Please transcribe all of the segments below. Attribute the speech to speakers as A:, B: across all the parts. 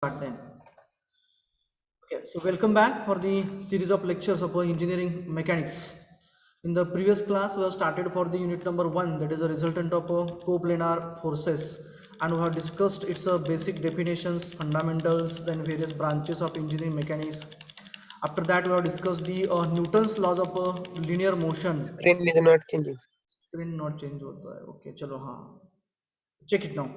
A: Start then. Okay, so welcome back for the series of lectures of engineering mechanics. In the previous class, we have started for the unit number 1, that is a resultant of coplanar forces, and we have discussed its basic definitions, fundamentals, then various branches of engineering mechanics. After that, we have discussed the Newton's laws of linear motion.
B: Screen is not changing.
A: Screen not change होता है. Okay, चलो हाँ. Check it now.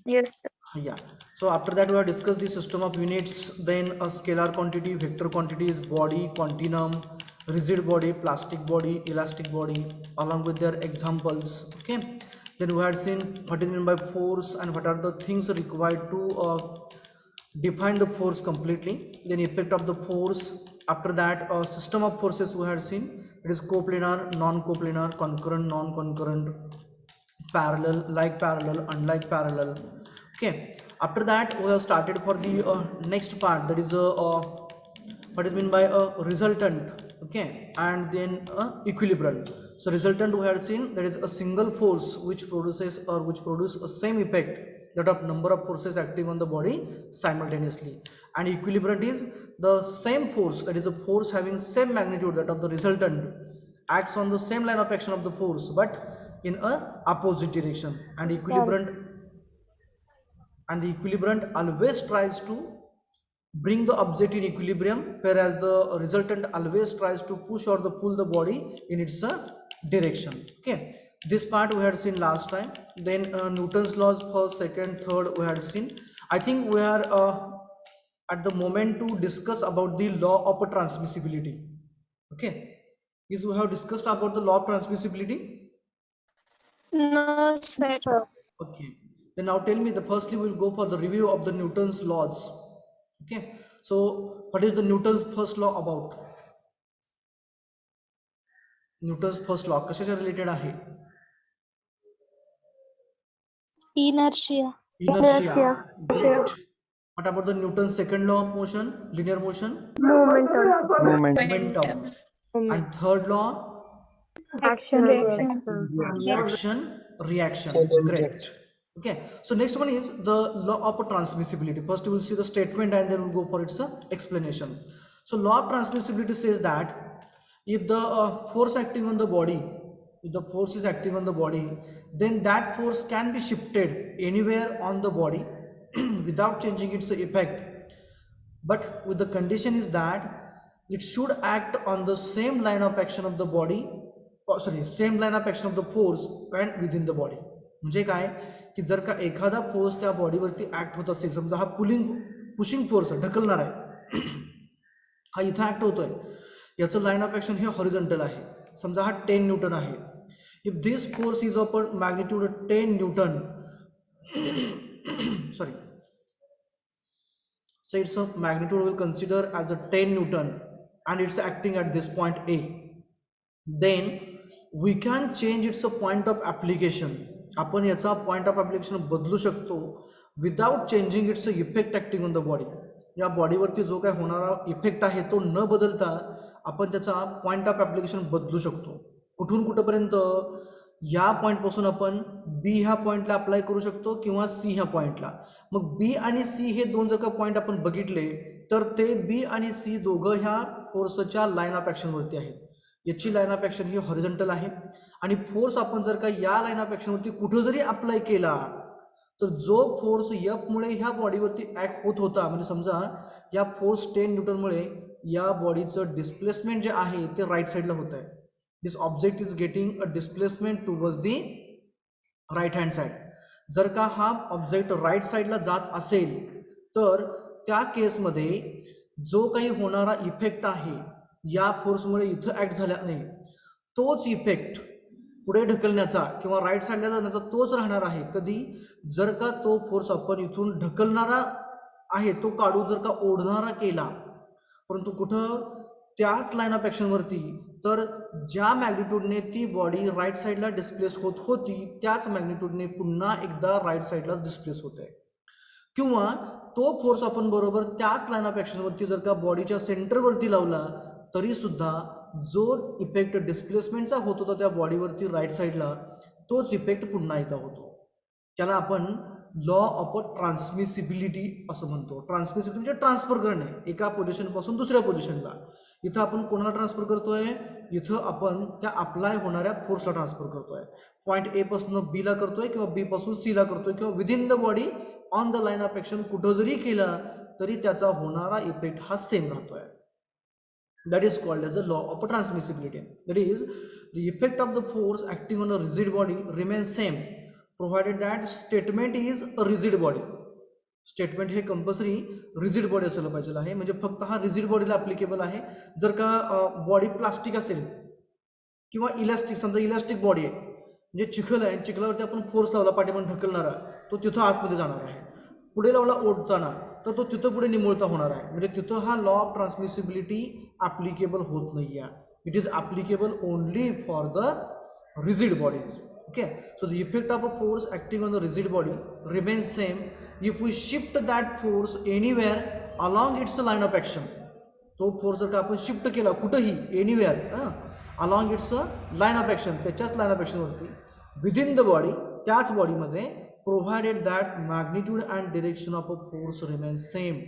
C: Yes.
A: Yeah, so after that we have discussed the system of units, then a scalar quantity, vector quantities, body, continuum, rigid body, plastic body, elastic body, along with their examples. Okay, then we had seen what is meant by force and what are the things required to define the force completely, then effect of the force. After that, a system of forces we had seen, it is coplanar, non-coplanar, concurrent, non-concurrent, parallel, like parallel, unlike parallel. Okay, after that we have started for the next part, that is what is meant by a resultant. Okay, and then equilibrant. So resultant we have seen, that is a single force which produces or which produce a same effect that of number of forces acting on the body simultaneously, and equilibrant is the same force, that is a force having same magnitude that of the resultant acts on the same line of action of the force but in a opposite direction. And the equilibrant always tries to bring the object in equilibrium, whereas the resultant always tries to push or the pull the body in its direction. Okay, this part we had seen last time. Then Newton's laws, first, second, third we had seen. I think we are at the moment to discuss about the law of transmissibility. Okay, is we have discussed about the law of transmissibility.
C: No, sir.
A: Okay, then now tell me, the firstly we'll go for the review of the Newton's laws. Okay, so what is the Newton's first law about? Newton's first law कशाच्या related आहे?
C: Inertia.
A: Inertia. Great. What about the Newton's second law of motion, linear motion? Momentum. And third law?
C: Action.
A: Action, reaction.
B: Chain and
A: Great.
B: reaction.
A: Okay, so next one is the law of transmissibility. First we will see the statement and then we'll go for its explanation. So law of transmissibility says that if the force acting on the body, if the force is acting on the body, then that force can be shifted anywhere on the body without changing its effect, but with the condition is that it should act on the same line of action of the body, same line of action of the force and within the body. म्हणजे काय की जर का एखादा force त्या बॉडीवरती act होत असेल, समजा हा पुशिंग फोर्स ढकलणार आहे, हा इथं ऍक्ट होतोय, याचं लाईन ऑफ ऍक्शन हे हॉरिझॉन्टल आहे, समजा हा 10 न्यूटन आहे. If this force is of magnitude 10 newton, sorry, so its magnitude will consider as a 10 Newton and it's acting at this point A, then we can change its point of application. आपण याचा point of application बदलू शकतो without changing its effect acting on the body. या बॉडीवरती जो काय होणारा effect आहे तो न बदलता आपण त्याचा पॉइंट ऑफ ऍप्लिकेशन बदलू शकतो. कुठून कुठपर्यंत? या पॉईंटपासून आपण बी ह्या पॉईंटला अप्लाय करू शकतो किंवा सी ह्या पॉईंटला. मग बी आणि सी हे दोन जर का पॉईंट आपण बघितले तर ते बी आणि सी दोघं ह्या फोर्सच्या लाईन ऑफ ऍक्शनवरती आहेत. याची line of action he horizontal आहे आणि फोर्स आपण जर का या लाईन ऑफ ऍक्शनवरती कुठं जरी अप्लाय केला तर जो फोर्स एफ मुळे ह्या बॉडीवरती ऍक्ट होत होता, म्हणजे समजा या फोर्स 10 न्यूटनमुळे या बॉडीचं डिस्प्लेसमेंट जे आहे ते राईट साईडला होत आहे. This object is getting a displacement towards the right hand side. जर का हा ऑब्जेक्ट राईट साईडला जात असेल तर त्या केसमध्ये जो काही होणारा इफेक्ट आहे या फोर्समुळे इथं ऍक्ट झाल्याने तोच इफेक्ट पुढे ढकलण्याचा किंवा राईट साईडला जाण्याचा तोच राहणार आहे. कधी? जर का तो फोर्स आपण इथून ढकलणारा आहे तो काढून जर का ओढणारा केला, परंतु कुठं? त्याच लाईन ऑफ ऍक्शनवरती. तर ज्या मॅग्निट्यूडने ती बॉडी राईट साईडला डिस्प्लेस होत होती त्याच मॅग्निट्यूडने पुन्हा एकदा राईट साईडलाच डिस्प्लेस होत आहे. किंवा तो फोर्स आपण बरोबर त्याच लाईन ऑफ ऍक्शनवरती जर का बॉडीच्या सेंटरवरती लावला तरी सुद्धा जो इफेक्ट डिस्प्लेसमेंटचा होत होता त्या बॉडीवरती राईट साईडला तोच इफेक्ट पुन्हा एकदा होतो. त्याला आपण लॉ ऑफ ट्रान्समिसिबिलिटी असं म्हणतो. ट्रान्समिसिबिलिटी म्हणजे ट्रान्सफर करणे एका पोझिशनपासून दुसऱ्या पोझिशनला. इथं आपण कोणाला ट्रान्सफर करतोय, इथं आपण त्या अप्लाय होणाऱ्या फोर्सला ट्रान्सफर करतोय. पॉईंट ए पासून बी ला करतोय किंवा बी पासून सी ला करतोय किंवा within the body on the line of action कुठं जरी केला तरी त्याचा होणारा इफेक्ट हा सेम राहतोय. That is called as a law of transmissibility. That is, the effect of the force acting on a rigid body remains same provided that statement is a rigid body. Statement हे compulsory rigid body असायला पाहिजे आहे, म्हणजे फक्त हा rigid बॉडीला applicable आहे. जर का बॉडी प्लास्टिक असेल किंवा इलास्टिक, समजा इलास्टिक बॉडी आहे म्हणजे चिखल आहे, चिखलावरती आपण फोर्स लावला पाठीमागे ढकलणारा, तो तिथं आतमध्ये जाणार आहे. पुढे लावला ओढताना तर तो तिथं पुढे निमुळता होणार आहे, म्हणजे तिथं हा लॉ ऑफ ट्रान्समिसिबिलिटी ॲप्लिकेबल होत नाही आहे. It is applicable only for the rigid bodies. Okay, so the effect of a force acting on the rigid body remains same if we shift that force anywhere along its line of action. तो force जर का आपण shift केला कुठंही anywhere along its line of action, त्याच्याच line of ॲक्शनवरती within the body, त्याच बॉडीमध्ये, provided that magnitude and direction of a force remain same.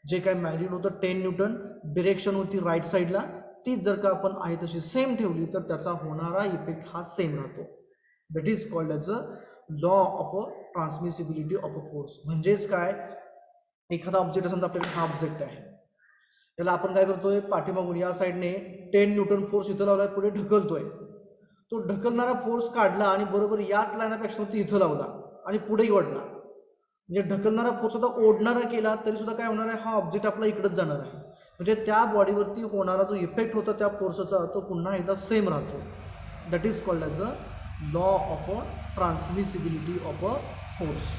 A: जे काय मॅग्निट्यूड होतं 10 न्यूटन, डिरेक्शन होती राईट साईडला, ती जर का आपण आहे तशी सेम ठेवली तर त्याचा होणारा इफेक्ट हा सेम राहतो. That is called as a law of a transmissibility of a force. म्हणजेच काय, एखादा ऑब्जेक्ट समजा आपल्याकडे हा ऑब्जेक्ट आहे, त्याला आपण काय करतोय, पाठीमागून या साईडने 10 न्यूटन फोर्स इथं लावलाय, पुढे ढकलतोय. तो ढकलणारा फोर्स काढला आणि बरोबर याच लाईन ऑफ ॲक्शनवरती इथं लावला आणि पुढेही ओढला. म्हणजे ढकलणारा फोर्स सुद्धा ओढणारा केला तरी सुद्धा काय होणार आहे, हा ऑब्जेक्ट आपला इकडंच जाणार आहे. म्हणजे त्या बॉडीवरती होणारा जो इफेक्ट होता त्या फोर्सचा तो पुन्हा एकदा सेम राहतो. That is called as a law of a transmissibility of a force.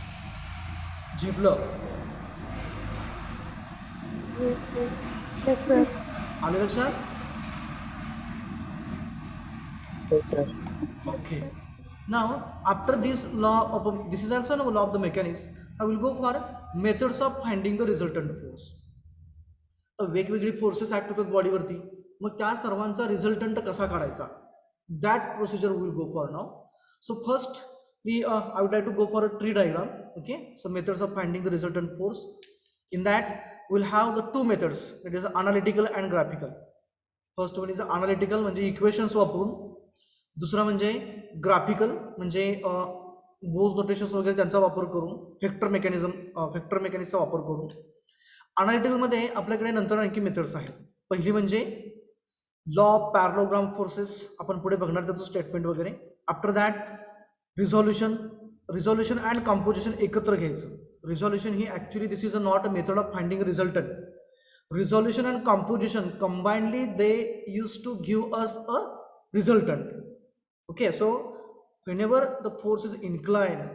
A: झेपलं? आले लक्षात? Okay. Now, after this law of this is also a law of the mechanics. I will go for methods of finding the resultant force. तर वेगवेगळी forces act होतात बॉडीवरती, मग त्या सर्वांचा resultant कसा काढायचा, that procedure will go for now. So first I would like to go for a tree diagram. Okay, so methods of finding the resultant force. In that we'll have the two methods, that is analytical and graphical. First one is analytical म्हणजे equations वापरून, दुसरा म्हणजे graphical म्हणजे बोज notations वगैरे त्यांचा वापर करून, factor मेकॅनिझमचा वापर करून. अनालिटिकलमध्ये आपल्याकडे नंतर आणखी मेथड्स आहेत. पहिली म्हणजे लॉ ऑफ पॅरलोग्राम फोर्सेस, आपण पुढे बघणार त्याचं स्टेटमेंट वगैरे. After that resolution and composition एकत्र घ्यायचं. Resolution he actually this is a not a method of finding resultant. Resolution and composition combinedly they used to give us a resultant. Okay, so whenever the force is inclined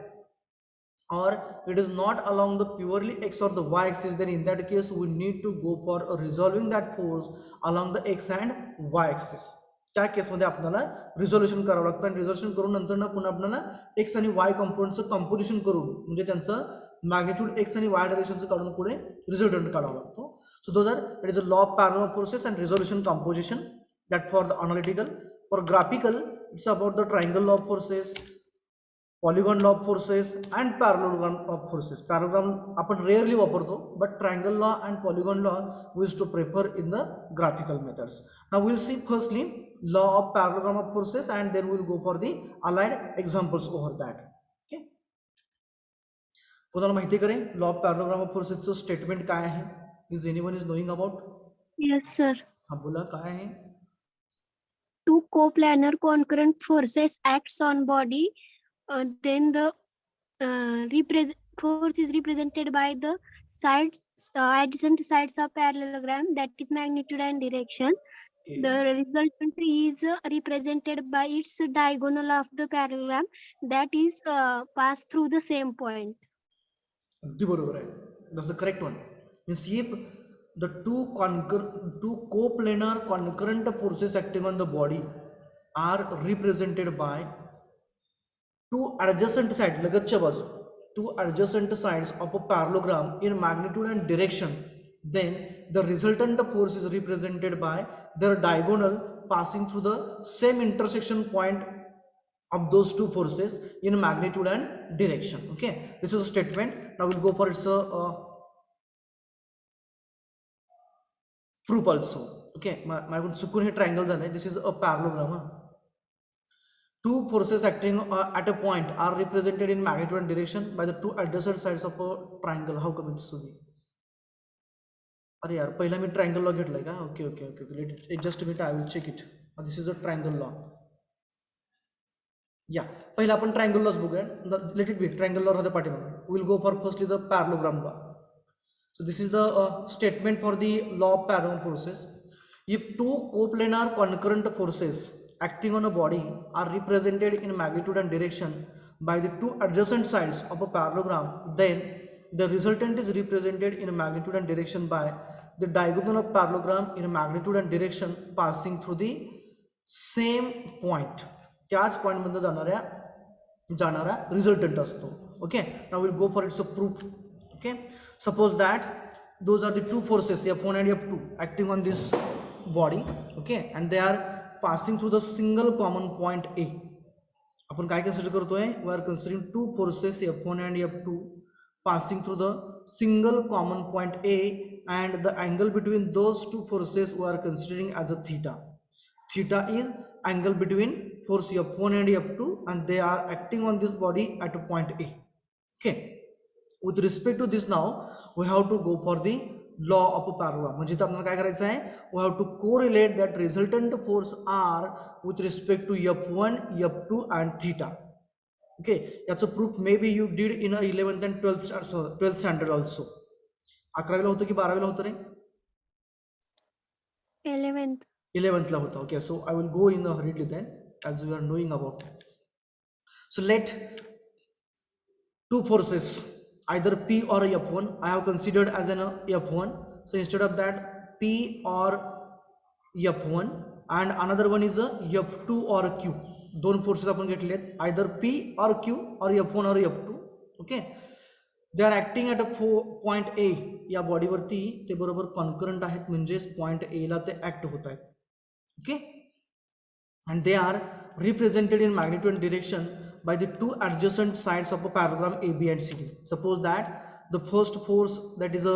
A: or it is not along the purely x or the y axis, then in that case we need to go for resolving that force along the x and y axis. त्या केसमध्ये आपल्याला resolution करावं लागतं आणि resolution करून नंतर ना पुन्हा आपल्याला एक्स आणि वाय कंपोनंटचं कॉम्पोजिशन करून म्हणजे त्यांचं मॅग्निट्यूड एक्स आणि वाय डायरेक्शनचं काढून पुढे रिझल्टंट काढावा लागतो. So those are, that is a law of parallel forces and resolution composition, that for the analytical. For graphical it's about the triangle law of forces, polygon law of forces and parallelogram of forces. Parallelogram आपण rarely वापरतो, but triangle law and polygon law we used to prefer in the graphical methods. Now we'll see firstly law of parallelogram of forces and then we'll go for the allied examples over that. Okay, कोणाला माहिती करे law of parallelogram of फोर्सेसचं statement काय आहे? Is anyone is knowing about?
C: Yes, sir.
A: हाँ बोला काय आहे?
C: Two coplanar concurrent forces acts on body. Then the force is represented by the sides, adjacent sides of parallelogram, that is magnitude and direction.
A: Okay.
C: The resultant is represented by its diagonal of the parallelogram, that is passed through the same point.
A: अगदी बरोबर आहे. That's the correct one. Means if the two coplanar concurrent forces acting on the body are represented by two adjacent sides, लगतच्या बाजू, two adjacent sides of a parallelogram in magnitude and direction, then the resultant force is represented by their diagonal passing through the same intersection point of those two forces in magnitude and direction. Okay, this is a statement. Now we'll go for its proof also. Okay, माझ्याकडून चुकून हे triangle झालंय. This is a parallelogram. Two forces acting at a point are represented in magnitude and direction by the two adjacent sides of a triangle. How come it's so? अरे यार, पहिला मी triangle law घेतलाय का? Okay okay okay okay, let just minute, I will check it. This is a triangle law. या पहिला आपण triangle laws बघूया. Let it be triangle law राहते पाठीमागे. Will go for firstly the parallelogram law. So this is the statement for the law of parallel forces. If two coplanar concurrent forces acting on a body are represented in magnitude and direction by the two adjacent sides of a parallelogram, then the resultant is represented in magnitude and direction by the diagonal of parallelogram in magnitude and direction passing through the same point. त्याच point मध्ये जाणारा resultant असतो. Okay, now will go for it's a proof. Okay, suppose that those are the two forces F1 and F2 acting on this body. Okay, and they are passing through the single common point A. आपण काय consider करतोय? We are considering two forces F1 and F2 passing through the single common point A, and the angle between those two forces we are considering as a theta. Theta is angle between force F1 and F2, and they are acting on this body at a point A. Okay, with respect to this, now we have to go for the law of a parallelogram. म्हणजे इथे आपल्याला काय करायचं आहे? We have to correlate that resultant force R with respect to F1, F2 and theta. Okay, याचं proof maybe you did in 11th and 12th standard also. 11वीला होतं की 12वीला होतं रे? 11th ला होता. Okay, so I will go in a hurriedly then, as we are knowing about it. So let two forces, either P or F1, I have considered as an F1. So instead of that, P or F1, and another one is a F2 or Q. दोन forces आपण घेतले आहेत, either P or Q or F1 or F2. Okay, they are acting at a point A. या बॉडीवरती ते बरोबर concurrent आहेत, म्हणजेच point A ला ते ऍक्ट होत आहेत. Okay, and they are represented in magnitude and direction by the two adjacent sides of a parallelogram AB and CD. Suppose that the first force, that is a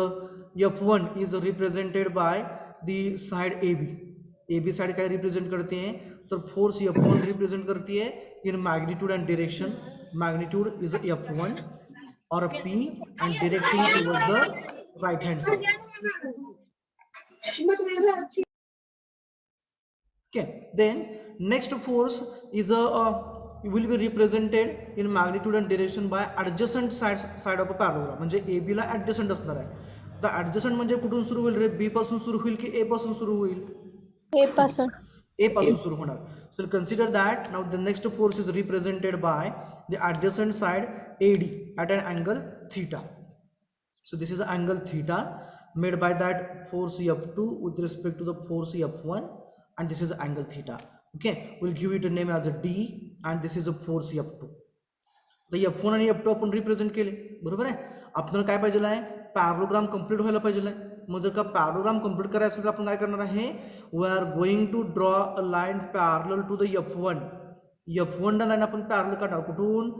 A: F1, is represented by the side AB. AB side काय represent करते हैं? तो force F1 represent करती है in magnitude and direction. Magnitude is F1 or a P and directing towards the right hand side. Okay, then next force is will be represented in magnitude and direction by adjacent side of a parallelogram. म्हणजे AB ला adjacent असणार आहे. तर adjacent म्हणजे कुठून सुरू होईल रे? B पासून सुरू होईल की A पासून सुरू होईल? A पासून सुरू होणार. So consider that now the next force is represented by the adjacent side AD at an angle theta. So this is the angle theta made by that force F2 with respect to the force F1, and this is the angle theta. Okay, we'll give it a name as a D, and this is a force F2. तर F1 आणि F2 आपण represent केले, बरोबर आहे. आपल्याला काय पाहिजे आहे? पॅरलोग्राम कंप्लीट व्हायला पाहिजे आहे. मग जर का पॅरलोग्राम कंप्लीट करायचं असेल तर आपण काय करणार आहे? We are going to draw a line parallel to the F1. F1 ला लाईन आपण पॅरलल काढणार कुठून?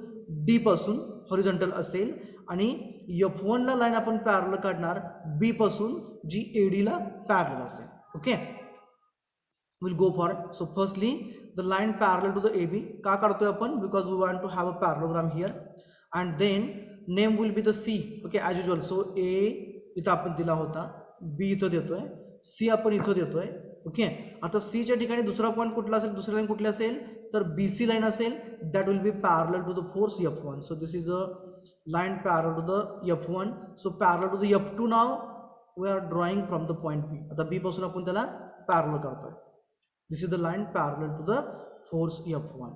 A: D पासून, हॉरिझॉन्टल असेल, आणि F1 ला लाईन आपण पॅरलल काढणार B पासून, जी AD ला पॅरलल असेल. Okay, we'll go for it. So firstly, the line parallel to the AB. का काढतोय आपण? Because we want to have a parallelogram here, and then name will be the C. Okay, as usual. So A इथं आपण दिला होता, B इथं देतोय, C आपण इथं देतोय. ओके, आता C च्या ठिकाणी दुसरा पॉइंट कुठला असेल? दुसरी लाईन कुठली असेल? तर BC लाईन असेल. That will be parallel to the force F1. So this is a line parallel to the F1. So parallel to the F2 now we are drawing from the point B. आता B पासून आपण त्याला parallel करतोय. This is the line parallel to the force F1.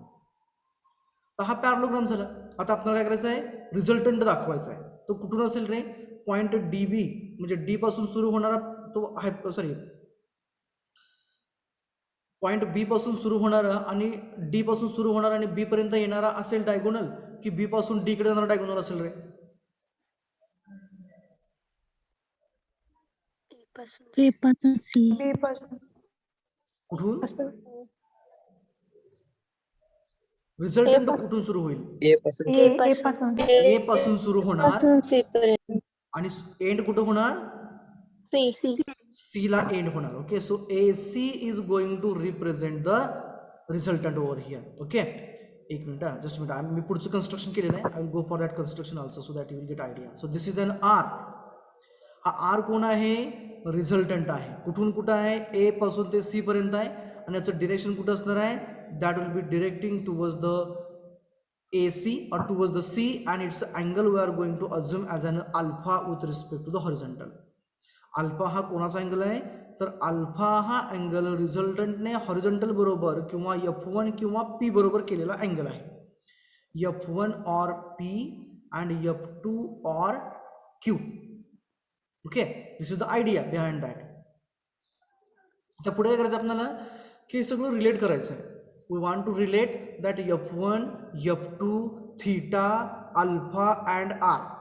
A: तर हा parallelogram झाला. आता आपल्याला काय करायचं आहे? रिझल्टंट दाखवायचा आहे. तो कुठून असेल रे? पॉइंट DB, म्हणजे D पासून सुरू होणारा तो सॉरी पॉइंट B पासून सुरू होणारा आणि D पासून सुरू होणारा आणि B पर्यंत येणारा असेल डायगोनल, की B पासून D कडे जाणारा डायगोनल असेल रे?
C: A पासून C.
A: कुठून? रिझल्टंट कुठून सुरू होईल?
B: ए पासून
A: ए पासून सुरू होणार
D: सी पर्यंत
A: आणि एंड कुठं होणार?
D: सी
A: सी ला एंड होणार. Okay, so A C is going to represent the resultant over here. Okay, एक मिनिट, जस्ट मिनिट, मी पुढचं कन्स्ट्रक्शन केलेलं आहे. I will go for that construction also so that you will get idea. So this is an R. हा R कोण आहे? Resultant आहे. कुठून कुठं आहे? ए पासून ते सी पर्यंत आहे आणि याचं डिरेक्शन कुठं असणार आहे? That will be directing towards the AC or towards the C, and its angle we are going to assume as an alpha with respect to the horizontal. Alpha हा कोणाचा अँगल आहे? तर अल्फा हा angle रिझल्टंटने horizontal बरोबर किंवा F1 किंवा P बरोबर केलेला अँगल आहे. F1 or P and F2 or Q. Okay, this is the idea behind that. आता पुढे काय करायचं आपल्याला की हे सगळं रिलेट करायचं आहे. We want to relate that F1, F2, theta, alpha and R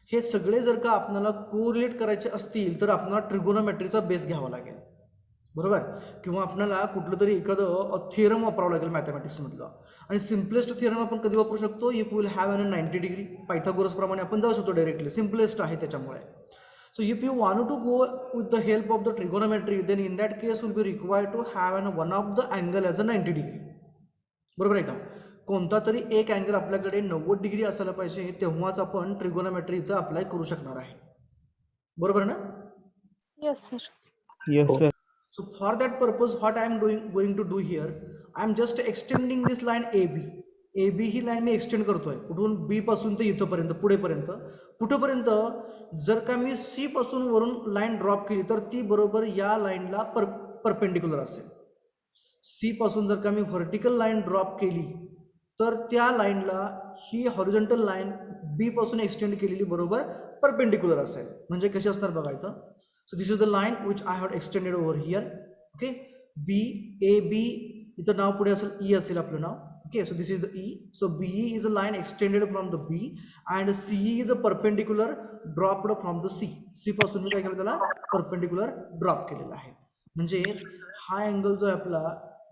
A: हे सगळे जर का आपल्याला कोरिलेट करायचे असतील तर आपल्याला ट्रिगोनोमेट्रीचा बेस घ्यावा लागेल, बरोबर? किंवा आपल्याला कुठलं तरी एखादं थिअरम वापरावं लागेल मॅथमॅटिक्समधलं. आणि सिम्पलेस्ट थिअरम आपण कधी वापरू शकतो? If will have an 90 degree. Pythagoras प्रमाणे आपण जाऊ शकतो डायरेक्टली, सिम्पलेस्ट आहे त्याच्यामुळे. So if you want to go with the help of the trigonometry, then in that case will be required to have one of the angle as a 90 degree. बरोबर आहे का? कोणता तरी एक अँगल आपल्याकडे 90 degree असायला पाहिजे, तेव्हाच आपण ट्रिगोनोमेट्री इथं अप्लाय करू शकणार आहे. बरोबर ना?
D: Yes sir.
B: Yes sir.
A: So for that purpose, what I am going to do here, I am just extending this line AB. AB he line me extend करतोय. कुठून? बी पासून ते इथंपर्यंत, पुढेपर्यंत. कुठंपर्यंत? जर का मी सी पासून वरून लाईन ड्रॉप केली तर ती बरोबर या लाईनला परपेंडिक्युलर असेल. सी पासून जर का मी व्हर्टिकल लाईन ड्रॉप केली तर त्या लाईनला ही हॉरिझॉन्टल लाईन बी पासून एक्सटेंड केलेली बरोबर परपेंडिक्युलर असेल. म्हणजे कशी असणार बघा इथं. So this is the line which I have extended over here. Okay, B A B, इथं नाव पुढे असेल ई असेल आपलं नाव. Okay, so this is the E. So BE is a line extended from the B and CE is a perpendicular dropped from the C. C पासून मी काय केलं त्याला परपेंडिक्युलर ड्रॉप केलेला आहे. म्हणजे हा अँगल जो आहे आपला,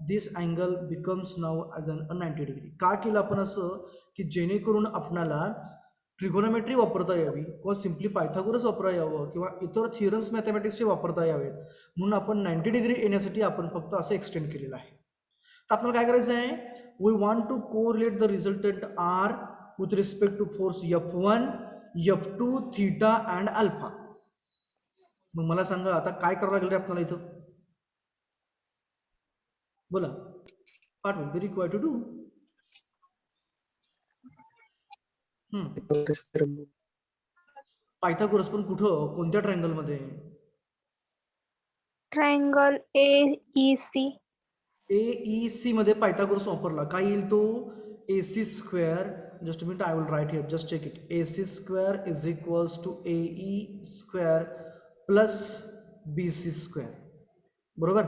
A: this angle becomes now as an 90 degree. का केलं आपण असं? की जेणेकरून आपणाला ट्रिगोनोमेट्री वापरता यावी किंवा सिम्पली पायथागोरस वापरता यावं किंवा इतर थिअरम्स मॅथमॅटिक्सचे वापरता यावेत म्हणून आपण 90 डिग्री येण्यासाठी आपण फक्त असं एक्सटेंड केलेलं आहे. तर आपल्याला काय करायचं आहे? We want to correlate the resultant R with respect to force F1, F2, theta and alpha. मग मला सांगा आता काय करावं लागेल रे आपल्याला इथं? बोला, what will be required to do? Pythagoras पण कुठं? कोणत्या ट्रायंगल मध्ये?
D: Triangle AEC.
A: AEC मध्ये पायथागोरस वापरला. काय येईल तो? AC square, just minute, I will write here, just check it. AC square is equals to AE square plus BC square. बरोबर?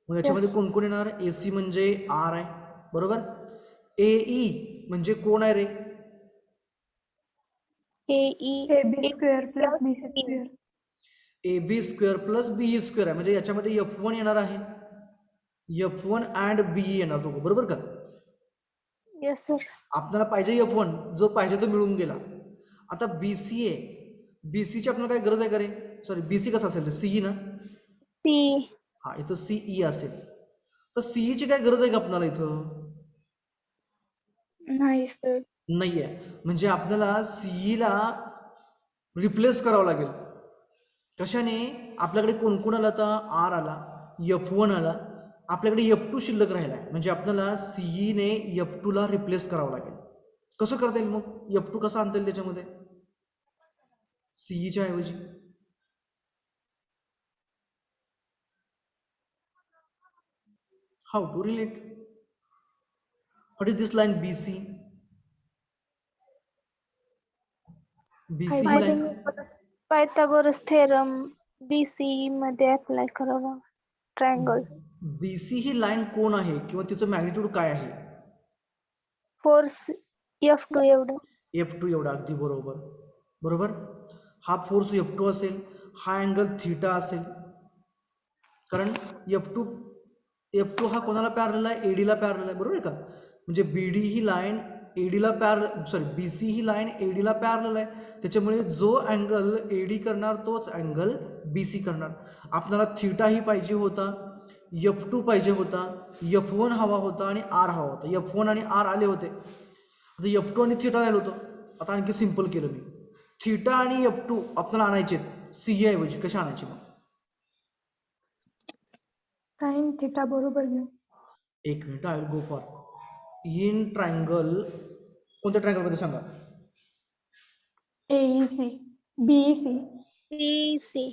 A: मग याच्यामध्ये कोण कोण येणार? AC म्हणजे R आहे, बरोबर? AE म्हणजे कोण आहे रे?
D: AB square plus BC square.
A: AB square plus BE square आहे, म्हणजे याच्यामध्ये F1 येणार आहे, F1 अँड BE येणार दोघं, बरोबर का?
D: Yes sir.
A: आपल्याला पाहिजे F1, जो पाहिजे तो मिळून गेला. आता BC आहे, BC ची आपल्याला काय गरज आहे का रे? सॉरी, BC कसं असेल? CE ना?
D: C.
A: हा, इथं CE असेल. तर CE ची काय गरज आहे का आपल्याला इथं?
D: नाही सर.
A: नाही आहे. म्हणजे आपल्याला CE ला रिप्लेस करावं लागेल. कशाने? आपल्याकडे कोण कोण आला? आता R आला, F1 आला, आपल्याकडे F2 शिल्लक राहिला आहे. म्हणजे आपल्याला CE ने F2 ला रिप्लेस करावं लागेल. कसं करता येईल मग? F2 कसा आणता येईल त्याच्यामध्ये CE च्या ऐवजी? How to relate? What is this line BC? BC ही लाईन
D: पायथागोरस थेरम BC मध्ये अप्लाय करावा. ट्रायंगल.
A: BC ही लाईन कोण आहे किंवा तिचं मॅग्निट्यूड काय आहे?
D: फोर्स F2 एवढं.
A: F2 एवढा, अगदी बरोबर. बरोबर, हा फोर्स F2 असेल, हा अँगल थीटा असेल. कारण F2 हा कोणाला पॅरलल आहे? AD ला पॅरलल आहे, बरोबर आहे का? म्हणजे बीडी ही लाईन एडीला बी सी ही लाईन एडीला पॅरल आहे, त्याच्यामुळे जो अँगल एडी करणार तोच अँगल बी सी करणार. आपल्याला थिटा ही पाहिजे होता, F2 पाहिजे होता, F1 हवा होता आणि आर हवा होता. F1 आणि आर आले होते, आता F2 आणि थिटा राहिलं होतं. आता आणखी सिम्पल केलं मी, थिटा आणि F2 आपल्याला आणायचे सी ऐवजी. कशा आणायचे मग?
D: साइन थिटा बरोबर घेऊ.
A: एक minute, I will go for in triangle. कोणत्या ट्रायंगलमध्ये सांगा?
D: AEC BEC BEC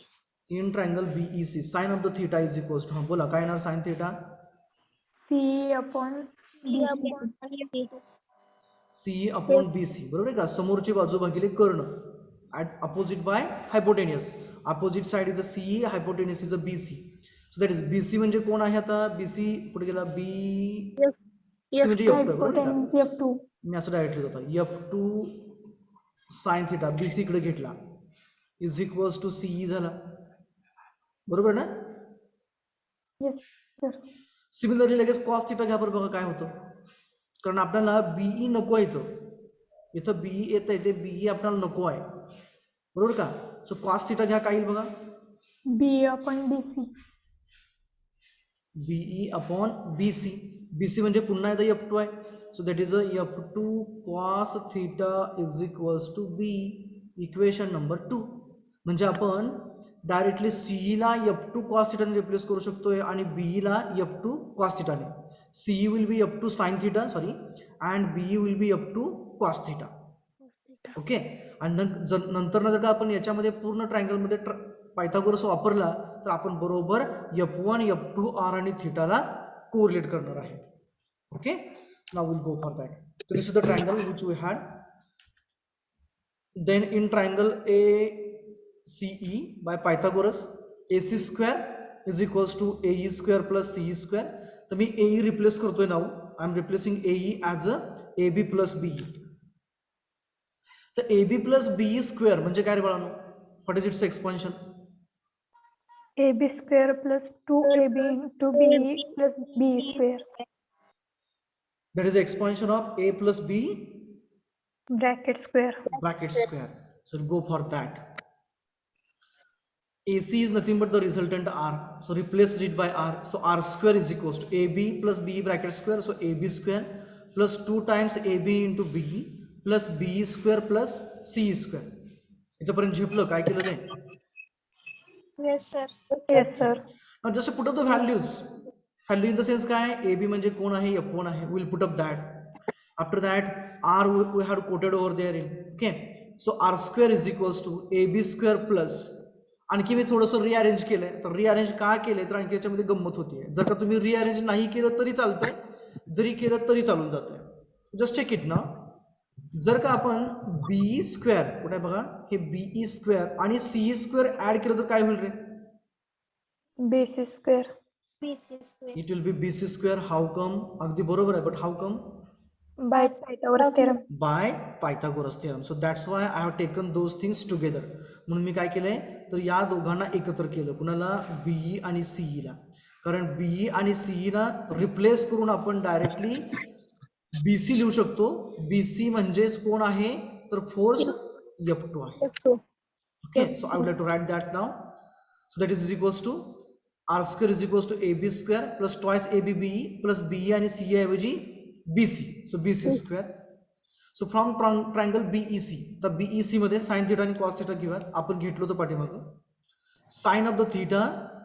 A: in triangle BEC sine of the theta is equals to, हां बोला काय येणार sine theta? C upon B C, बरोबर आहे का? समोरची बाजू भागिले कर्ण, at opposite by hypotenuse. Opposite side is A C, hypotenuse is A B C. So that is B C म्हणजे कोण आहे आता? बी सी कुठे गेला? बी सी म्हणजे F2 आहे, बरोबर आहे का?
D: F2
A: मी असं डायरेक्ट लिहित होता, F2 sine theta B C कडे घेतला इज इक्वल्स टू सी झाला, बरोबर ना?
D: yes sir.
A: सिमिलरली लगेच कॉस थिटा घ्या बरं, बघा काय होतं. कारण आपल्याला बीई नको आहे, इथं बीई येत आहे, ते बीई आपल्याला नको आहे, बरोबर का? सो कॉस थिटा घ्या, काय येईल बघा?
D: BE upon BC
A: BE upon B C. B C म्हणजे पुन्हा एकदा F2 आहे, so that is a F2 cos theta is equals to B, equation number 2. म्हणजे आपण डायरेक्टली सीईला F2 कॉस थिटाने रिप्लेस करू शकतोय आणि बीईला F2 कॉस थिटाने. CE will be F2 sine theta, sorry, and BE will be F2 cos theta. Okay. आणि नंतर जर का आपण याच्यामध्ये पूर्ण ट्रायंगलमध्ये पायथागोरस वापरला तर आपण बरोबर F1, F2, R आणि थिटाला कोरिलेट करणार आहे. Okay, now will go for that. So this is the triangle which we had. Then in triangle ACE by Pythagoras, AC square is equals to AE square plus CE square. तर मी AE replace करतोय now. I am replacing AE as a AB plus BE. तर AB plus BE square म्हणजे काय रे बाळांनो? What is its expansion?
D: AB square plus 2AB into BE plus BE square
A: That is the expansion of A plus B
D: bracket square.
A: bracket square. So go for that. AC is nothing but the resultant R. So replace it by R. So R square is equals to AB plus BE bracket square. So AB square plus 2 times AB into BE plus BE square plus CE square. इथपर्यंत झेपलं, काय केलं ते?
D: Yes sir. Yes sir.
A: Now just put up the values. Value in the sense काय? AB म्हणजे कोण आहे? F1 आहे. We'll put up that. After that, R we had quoted over there in. Okay. So R square is equals to AB square plus, आणखी मी थोडंसं rearrange केलंय. तर rearrange का केलंय तर आणखी याच्यामध्ये गंमत होतीये. जर का तुम्ही रिअरेंज नाही केलं तरी चालतंय, जरी केलं तरी चालून जातंय. जस्ट चेक इट ना. जर का आपण बीई स्क्वेअर कुठे बघा, हे बीई स्क्वेअर आणि सीई स्क्वेअर ऍड केलं तर काय होईल रे?
D: BC square.
A: It will be BC square. How come? अगदी बरोबर आहे, but how come?
D: By Pythagoras theorem.
A: By Pythagoras theorem. So that's why I have taken those things together. म्हणून मी काय केलंय तर या दोघांना एकत्र केलं. कुणाला? बीई आणि सीईला. कारण बीई आणि सीईला रिप्लेस करून आपण डायरेक्टली बीसी लिहू शकतो. बीसी म्हणजेच कोण आहे तर फोर्स F2 आहे. Okay, so I would like to write that now. So that is equals to R square is equals to AB square plus twice AB BE plus BE आणि CE ऐवजी BC. So BC square. So from triangle BEC, तर BEC मध्ये sin theta आणि cos theta घेऊया. आपण घेतलो होतं पाठीमागं. Sin of the theta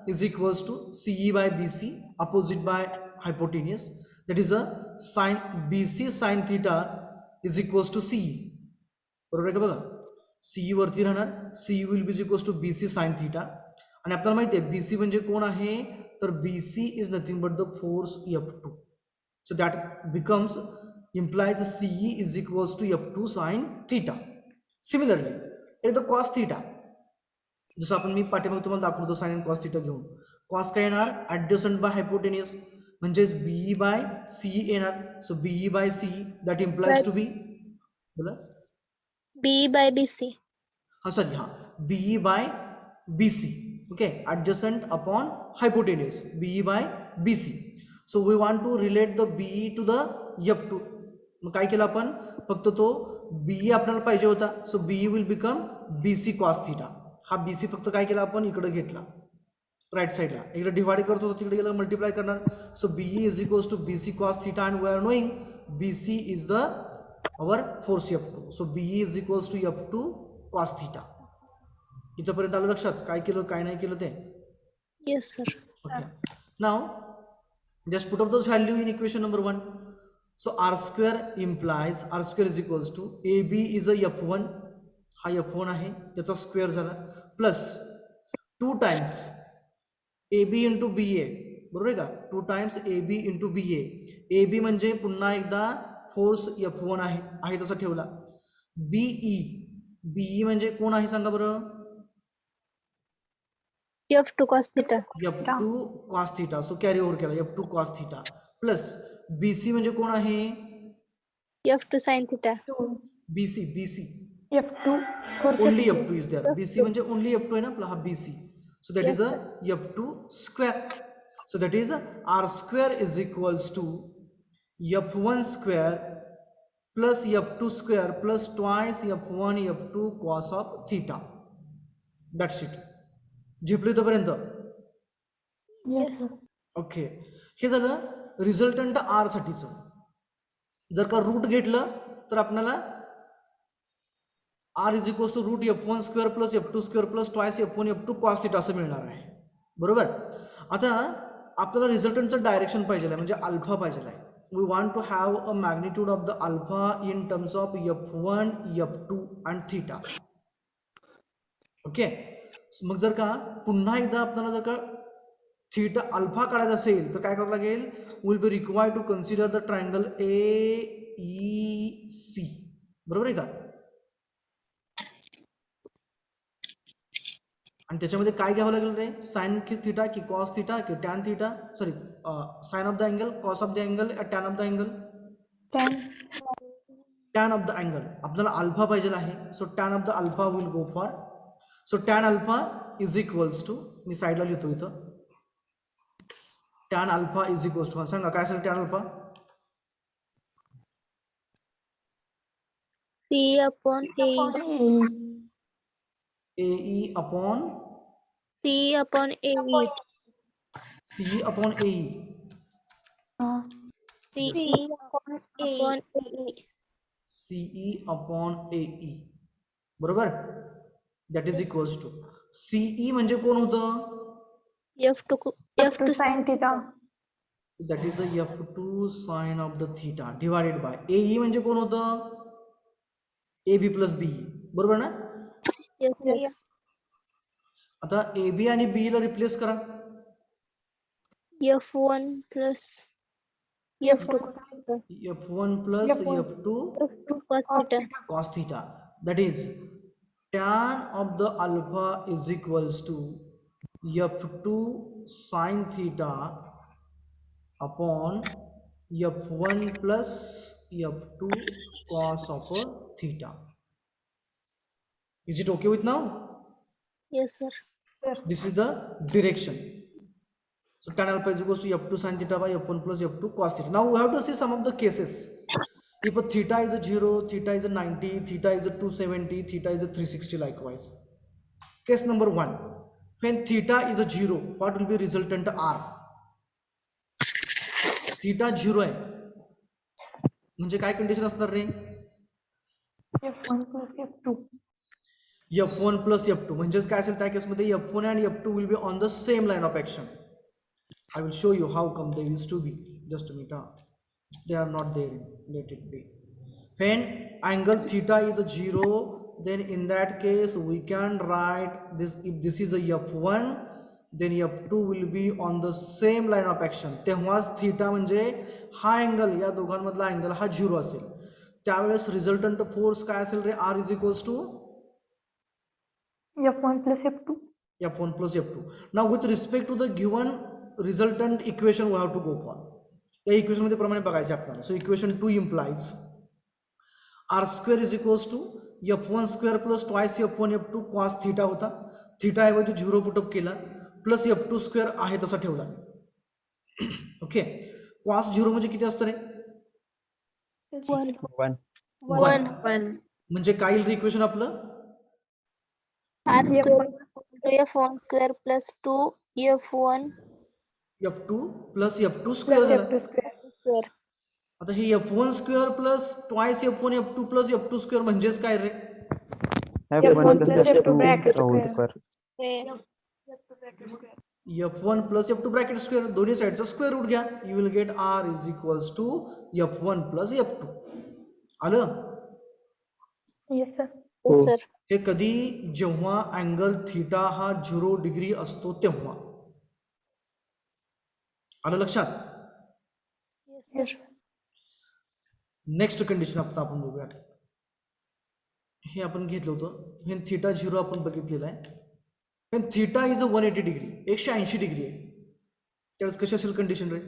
A: is equals to CE by BC opposite by hypotenuse. That is a sin BC sin theta is equals to CE. बरोबर आहे का बघा? CE वरती राहणार. CE will be equals to BC sin theta. आणि आपल्याला माहिती आहे बीसी म्हणजे कोण आहे तर BC is nothing but the force F2. So that becomes implies CE is equals to F2 sine theta. Similarly एक द कॉस थिटा, जसं आपण मी पाठीमागे तुम्हाला दाखवतो साइन अँड कॉस थिटा घेऊन. कॉस काय येणार? ऍडजस्टंट बाय हायपोटेनियस म्हणजेच बीई बाय सीई येणार. So BE by CE that implies to be, बोला,
D: BE by BC.
A: हा सॉरी, हा BE by BC. Okay, adjacent upon hypotenuse, BE by BC. So we want to relate the BE to the F2. मग काय केलं आपण, फक्त तो BE आपल्याला पाहिजे होता, so BE will become BC cos theta. हा BC फक्त काय केला आपण इकडे घेतला राईट साईडला, इकडे डिवाइड करत होतो तिकडे गेला मल्टिप्लाय करणार. So BE is equals to BC cos theta and we are knowing BC is the our force F2. So BE is equals to F2 cos theta. इथंपर्यंत आलं लक्षात काय केलं काय नाही केलं ते.
C: Yes, sir.
A: Okay. Now, just put up those value in equation number 1. So r square implies r square is equals to AB is a F1. हा F1 आहे त्याचा स्क्वेअर झाला plus 2 times AB into BA. बरोबर आहे का, 2 times AB into BA. AB म्हणजे पुन्हा एकदा फोर्स F1 आहे तसा ठेवला. BE म्हणजे कोण आहे सांगा बरं,
C: F2 cos theta.
A: F2 cos theta. सो कॅरी ओव्हर केला F2 cos theta plus BC म्हणजे कोण आहे,
C: F2 sin theta.
A: BC
D: F2 for
A: only F2 इज देअर. BC म्हणजे ओनली F2 आहे ना आपला हा BC. So that is a F2 square. So that is r square is equals to F1 square plus F2 square plus twice F1 F2 cos of theta. That's it. झेपली तोपर्यंत.
D: Yes.
A: Okay, हे झालं resultant are साठीचं. जर का root घेतलं तर आपल्याला R is equals to root F1 square plus F2 square plus twice F1 F2 cos theta असं मिळणार आहे. बरोबर. आता आपल्याला रिझल्टंटचं डायरेक्शन पाहिजे आहे म्हणजे अल्फा पाहिजे आहे. We want to have a magnitude of the alpha in terms of F1 F2 and theta. Okay, मग जर का पुन्हा एकदा आपल्याला जर का थीटा अल्फा काढायचा असेल तर काय करावं लागेल, will be required to consider the triangle AEC. बरोबर आहे का, आणि त्याच्यामध्ये काय घ्यावं लागेल रे, साइन थिटा की कॉस थिटा की tan theta, sorry sine of the angle, cos of the angle, tan of the angle. Tan of the angle आपल्याला अल्फा पाहिजे आहे. So tan of the alpha will go for, so tan alpha is equals to, मी साईडला लिहितो इथं, tan alpha is equals to, सांगा काय असेल tan alpha.
C: C upon AE.
A: AE upon
C: C upon AE.
A: CE upon AE.
C: C upon AE.
A: CE upon AE. बरोबर, that is equals to CE म्हणजे कोण होतं,
C: F2
D: sin theta.
A: That is a F2 sine of the theta divided by AE म्हणजे कोण होतं, AB plus BE. बरोबर ना.
C: Yes.
A: आता AB आणि BE ला रिप्लेस करा.
C: F1 plus
D: F2
A: F1 plus F2
C: cos theta.
A: cos theta. That is tan of the alpha is equals to F2 sin theta upon F1 plus F2 cos of theta. Is it okay with now?
C: Yes, sir.
A: This is the direction. So tan alpha is equals to F2 sin theta by F1 plus F2 cos theta. Now we have to see some of the cases. If a theta is a 0, theta is a 90, theta is a 270, theta is a 360 likewise. Case number 1. When theta is a 0, what will be resultant R? Theta 0 आहे म्हणजे काय condition असणार रे,
D: F1 plus F2.
A: F1 plus F2 म्हणजेच काय असेल त्या केसमध्ये F1 and F2 will be on the same line of action. I will show you how come they used to be. Just a minute. They are not there. Let it be. When angle theta is a 0, then in that case we can write this. If this is a F1, then F2 will be on the same line of action. तेव्हाच theta म्हणजे हा angle, या दोघांमधला angle हा 0 असेल. त्यावेळेस resultant force काय असेल रे, R is equals to
D: F1 plus F2.
A: F1 plus F2. Now with respect to the given resultant equation we have to go for. या इक्वेशन मध्ये प्रमाणे बघायचे आपल्याला. So equation 2 implies R square is equals to F1 square plus twice F1 F2 cos theta होता. Theta ऐवजी 0 put up केला plus F2 square आहे तसा ठेवला. ओके, कॉस 0 म्हणजे किती असतं रे?
C: 1.
B: 1.
A: 1. म्हणजे काय येईल रे इक्वेशन आपलं?
E: R square
D: F1
E: F1 square plus 2F1
A: F2 plus F2 square
D: plus
A: झाला.
D: F2 square.
E: square.
A: आता हे F1 square plus twice F1 F2 plus F2 square म्हणजेच काय रे?
B: F1 plus
D: plus F2
B: F2
D: bracket
B: the whole
D: square.
B: square.
A: F1 plus F2 bracket square दोन्ही साईडचा square root घ्या. You will get R is equals to F1 plus F2. आलं?
D: Yes, sir.
E: Yes,
B: हो.
E: sir.
A: हे कधी जेव्हा angle theta हा 0 degree असतो तेव्हा. आलं लक्षात?
E: Yes,
D: Yes.
E: sir.
A: Next condition आता आपण बघूया. हे आपण घेतलं होतं, हे थीटा 0 आपण बघितलेलं आहे. पण theta is a 180 degree, 180 degree आहे. त्यावेळेस कशी असेल कंडिशन रे?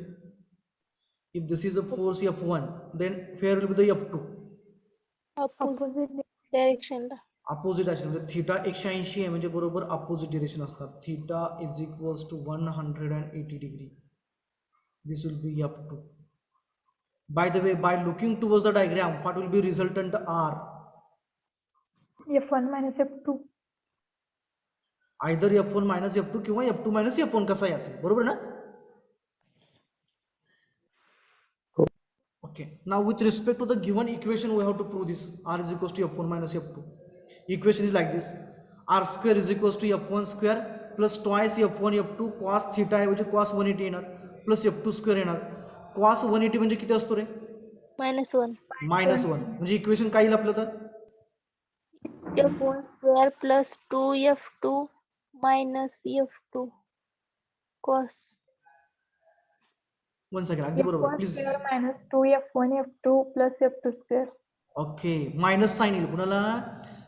A: If this is a force F1 then where will be the F2?
E: Opposite
D: Opposite.
E: direction ला.
A: अपोजिट असेल म्हणजे थीटा 180 आहे म्हणजे बरोबर अपोजिट डिरेक्शन असणार. Theta is equals to 180 degree. This will be F2. By the way, by looking towards the diagram, what will be resultant R?
D: F1 minus F2.
A: Either F1 minus F2 किंवा F2 minus F1 कसाही असेल, बरोबर ना?
B: हो.
A: Okay. Now with respect to the given equation, we have to prove this. R is equals to F1 minus F2. Equation is like this. R square is equals to F1 square plus twice F1 F2 cos theta ऐवजी cos 180 येणार plus F2 square येणार. cos 180 म्हणजे किती असतो रे?
E: -1.
A: -1. म्हणजे equation काय येईल आपलं तर?
E: F1 square plus 2F2 minus F2 cos.
A: 1 second, अगदी बरोबर
D: F1
A: please.
D: square minus 2F1 F2 plus F2 square.
A: Okay, minus sign येईल कुणाला?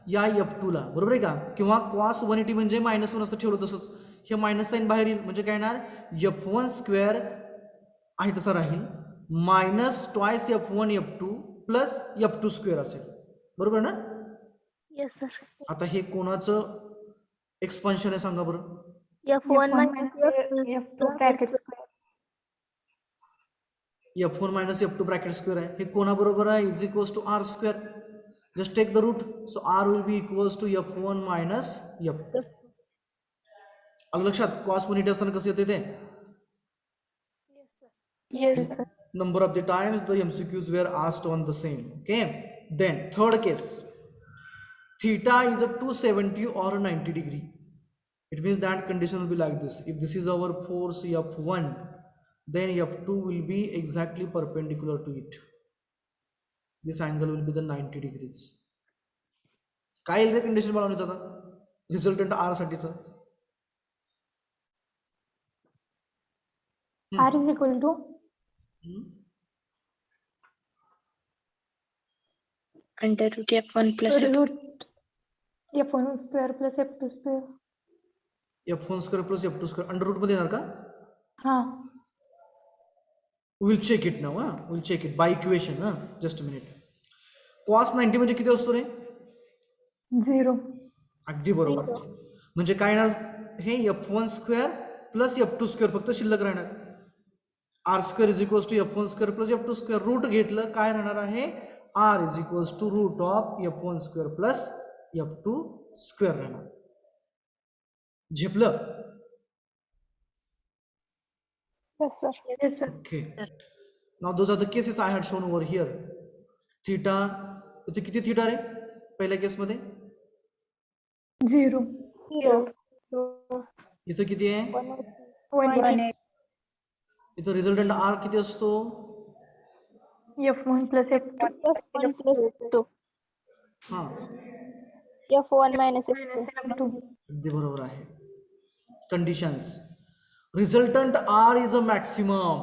A: या F2 ला, बरोबर आहे का? किंवा cos 180 म्हणजे -1 असं ठेवलं तसंच हे मायनस साईन बाहेर येईल म्हणजे काय येणार? F1 स्क्वेअर आहे तसा राहील minus twice F1 F2 plus F2 square असेल, बरोबर ना?
E: Yes, sir.
A: आता हे कोणाचं एक्सपान्शन आहे सांगा बरं?
E: F1 minus
D: minus
E: F2
D: F2 bracket square.
A: F1 minus F2 bracket square आहे. हे कोणाबरोबर आहे? Is equals to R square. Just take the root, so R will be equals to F1 minus F2. आलं लक्षात? cos 180 असताना कसं येते ते?
E: Yes,
D: Yes,
E: sir.
D: sir.
A: Number of the times the MCQs were asked on the same. Okay. Then third case, theta is a 270 or a 90 degree. It means that condition will be like this. If this is our force F1, then F2 will be exactly perpendicular to it. This angle will be the 90 degrees. काय येईल रे condition बनवण्यात आता? Resultant R साठीचं.
D: R is equal to
F: under root F1 plus F2.
D: root F1 square plus F2 square.
A: F1 square plus F2 square under root मध्ये येणार का?
D: हाँ.
A: Will check it now. Will check it by equation. Just a minute. cos 90 म्हणजे किती असतो रे?
D: 0.
A: अगदी बरोबर. म्हणजे काय येणार? हे F1 square plus F2 square फक्त शिल्लक राहणार. R square is equals to F1 square plus F2 square. Root घेतलं काय राहणार आहे? R is equals to root of F1 square plus F2 square राहणार. झेपलं?
E: Yes, sir.
D: Yes, sir.
A: Okay. Now those are the cases I had shown over here. Theta, इथे किती theta रे पहिल्या केसमध्ये?
D: 0.
E: 0.
A: इथं किती आहे?
D: 180.
A: इथं रिझल्टंट R किती असतो?
D: F1 plus F2.
E: F1 plus F2.
A: हा,
E: F1 minus F2.
D: F2.
A: अगदी बरोबर आहे. Conditions. Resultant R is a maximum.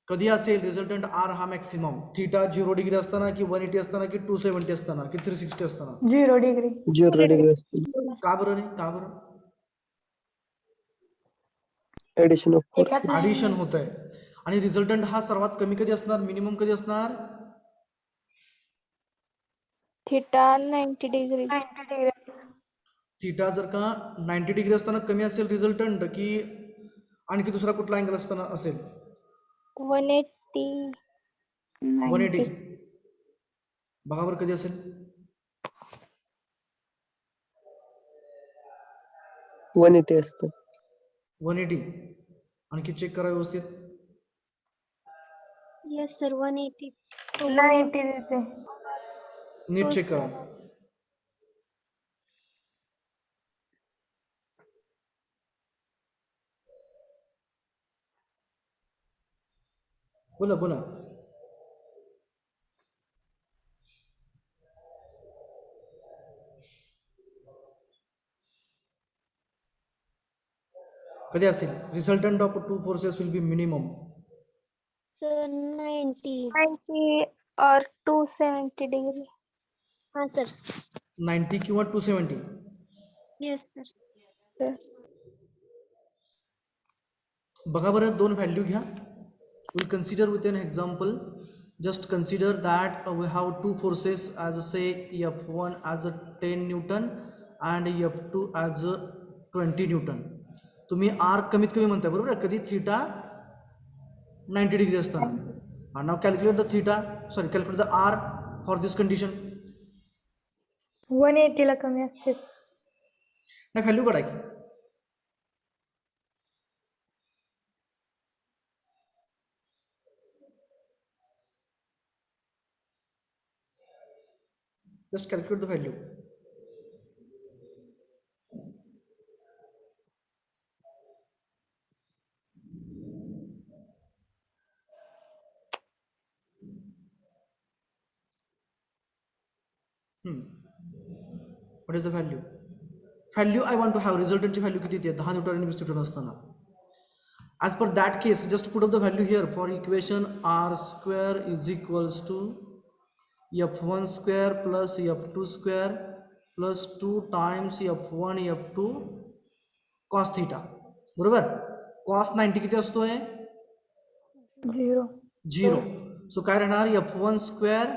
A: कधी असेल रिझल्टंट R हा मॅक्सिमम? थीटा 0 डिग्री असताना की 180 असताना की 270 असताना की 360 असताना?
D: 0 degree.
B: 0 degree असतील.
A: का बरं रे? का बरं?
B: Addition of force.
D: एकाच
A: ऍडिशन होत आहे. आणि रिझल्टंट हा सर्वात कमी कधी असणार? मिनिमम कधी असणार?
E: Theta 90 degree.
D: 90 degree.
A: थीटा जर का 90 डिग्री असताना कमी असेल रिझल्टंट की आणखी दुसरा कुठला अँगल असताना असेल?
E: 180.
A: 180
F: 90.
A: बघा बरं कधी असेल
B: 180 असतं.
A: 180. आणखी चेक करा व्यवस्थित.
C: Yes, sir. 180.
D: 90 देते.
A: नीट चेक करा. बोला बोला. कधी असेल resultant of two forces will be minimum.
C: Sir, 90.
E: 90 or 270 degree.
C: Sir.
A: 90 किंवा 270.
C: Yes, sir.
A: बघा बरं दोन व्हॅल्यू घ्या. Will consider with an example. Just consider that we have two forces as say F1 as a 10 Newton and F2 as a 20 Newton. तुम्ही R कमीत कमी म्हणताय बरोबर आहे कधी थिटा 90 डिग्री असताना. and now calculate the theta, sorry calculate the R for this condition.
D: 180 ला कमी असते.
A: नाही व्हॅल्यू काढा की. Just calculate the value. What is the value? Value I want to have resultant value किती येते 10 न्यूटन आणि 20 Newton असताना. As per that case, just put up the value here for equation r square is equals to f1 square plus f2 square plus 2 times f1 f2 cos theta. बरोबर. cos 90 किती असतोय 0. सो काय राहणार f1 square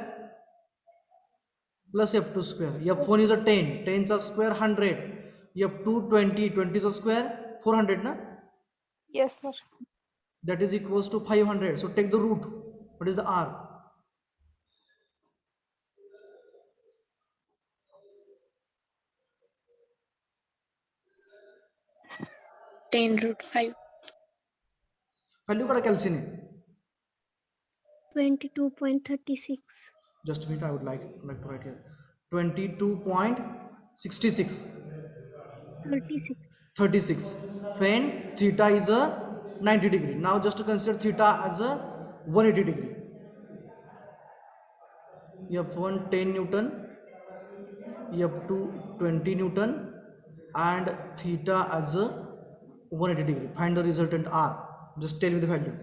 A: plus f2 square. f1 is a 10, 10 चा square 100, f2 20, 20 चा square 400 ना.
E: Yes, sir.
A: That is equals to 500. So take the root. What is the r?
F: (10√5).
A: Value काढा कॅल्सीने.
C: 22.36.
A: Just a minute, I would like to write here 22.66
C: 36.
A: 36 when theta is a 90 degree. Now just to consider theta as a 180 degree. f1 10 Newton, f2 20 Newton and theta as a 180 degree. Find the resultant r. Just tell me the value.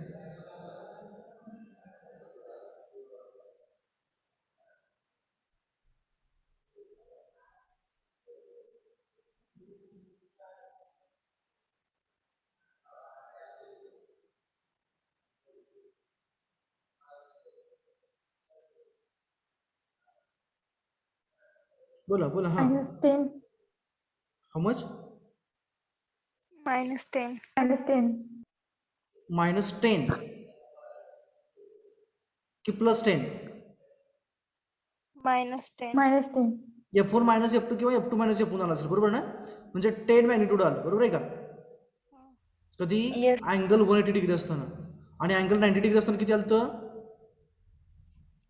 A: बोला बोला हाँ.
D: -10.
A: How much?
E: -10.
D: -10.
A: -10 की +10?
E: -10.
D: -10.
A: f1 minus f2 किंवा f2 minus f1 आला असेल बरोबर ना. म्हणजे 10 मॅग्निट्यूड आलं बरोबर आहे का कधी
F: Yes.
A: अँगल 180 डिग्री असताना आणि अँगल 90 डिग्री असताना किती आलं तर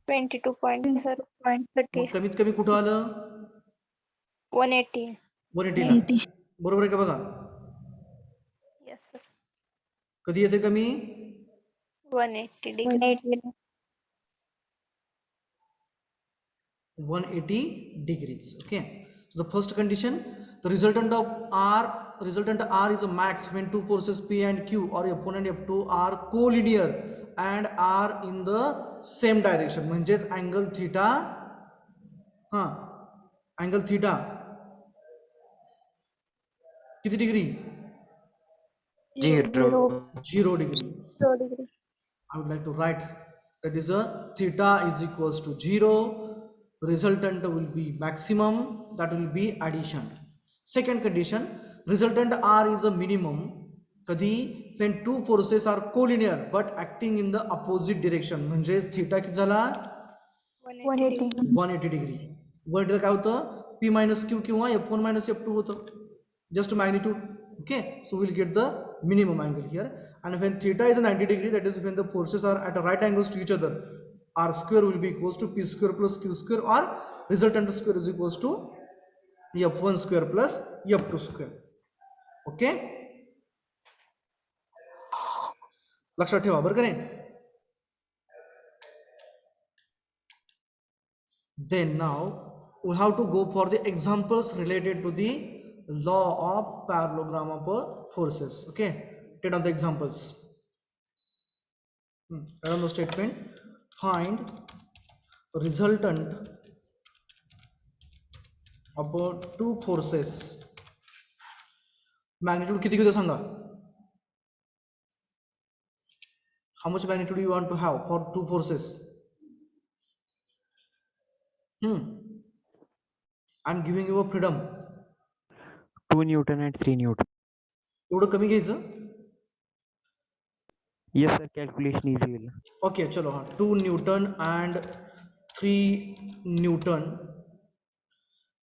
E: 22.30.
A: मग कमीत कमी कुठं आलं
E: 180.
A: 180 ला बरोबर आहे का बघा.
E: Yes, sir.
A: कधी येते कमी
E: 180 degree.
A: 180 degrees. Okay, so the first condition, the resultant R is a max when two forces P and Q or F1 and F2 are collinear and are in the same direction. म्हणजेच angle theta angle theta किती degree 0 degree.
E: 0 degree.
A: I would like to write that is a theta is equals to 0. Resultant will be maximum, that will be addition. Second condition, resultant R is a minimum कधी when two forces are collinear but acting in the opposite direction, म्हणजे theta किती झाला
E: 180
D: 180.
A: 180 degree. 180 काय होतं P minus Q किंवा F1 minus F2 होतं, just magnitude. Okay, so we'll get the minimum angle here. And when theta is 90 degree, that is when the forces are at right angles to each other, R square will be equals to P square plus Q square, or resultant square is equals to F1 square plus F2 square. Okay, लक्षात ठेवा बरं का नाही. Then now we have to go for the examples related to the law of parallelogram of forces. Okay, take down the examples. Write down the statement. Find resultant of two forces. Magnitude किती किती सांगा. How much magnitude you want to have for two forces? I'm giving you a freedom.
G: 2 Newton and 3 Newton.
A: एवढं कमी घ्यायचं.
G: Yes, sir. Calculation easy will.
A: Okay, चलो हाँ 2 Newton and 3 Newton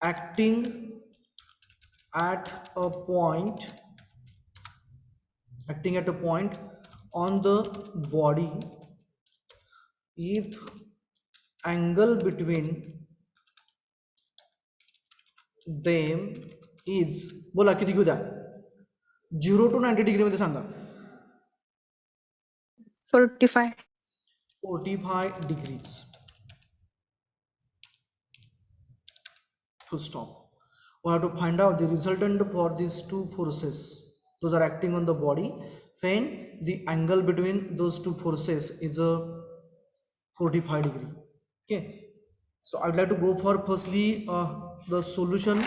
A: acting at a point on the body if angle between them is, बोला किती घेऊ द्या 0 to 90 degree मध्ये सांगा.
F: 45.
A: 45 degrees. Full stop. We have to find out the resultant for these two forces. Those are acting on the body when the angle between those two forces is a 45 degree. Okay, so I would like to go for firstly the solution.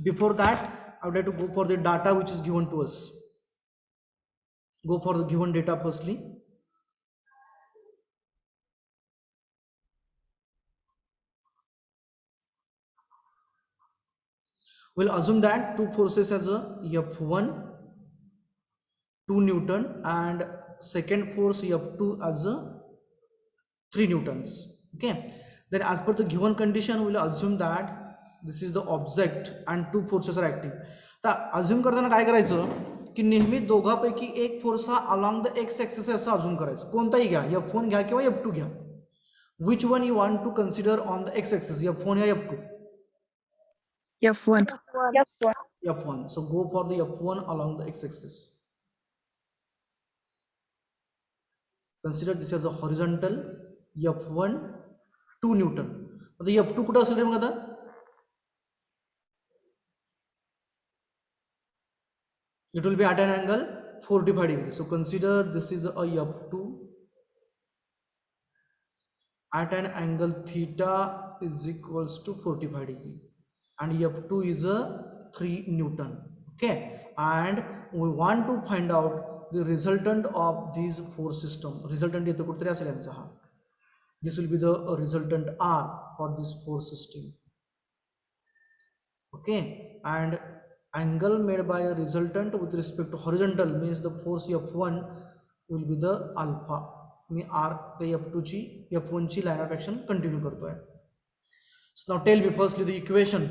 A: Before that, I would like to go for the data which is given to us. Go for the given data firstly. We'll assume that two forces as a F1 2 Newton and second force F2 as a 3 Newtons. Okay, then as per the given condition we'll assume that this is the object and two forces are acting. तर assume करताना काय करायचं की नेहमी दोघांपैकी एक force हा along the x axis असं अज्युम करायचं. कोणताही घ्या, F1 घ्या किंवा F2 घ्या. Which one you want to consider on the x axis, F1 या F2?
F: F1.
E: F1
A: F1. So go for the F1 along the x-axis. Consider this as a horizontal F1 2 Newton. आता F2 कुठं असेल रे मग आता? It will be at an angle 45 degrees. So consider this is a F2 at an angle theta is equals to 45 degree. And F2 is a 3 Newton. Okay, and we want to find out the resultant of these four system. Resultant येतो कुठतरी असेल यांचा हा. This will be the resultant R for this four system. Okay, and angle made by a resultant with respect to horizontal means the force F1 will be the alpha. Me R ते F2 ची F1 ची line of action continue करतोय. So now tell me firstly the equation.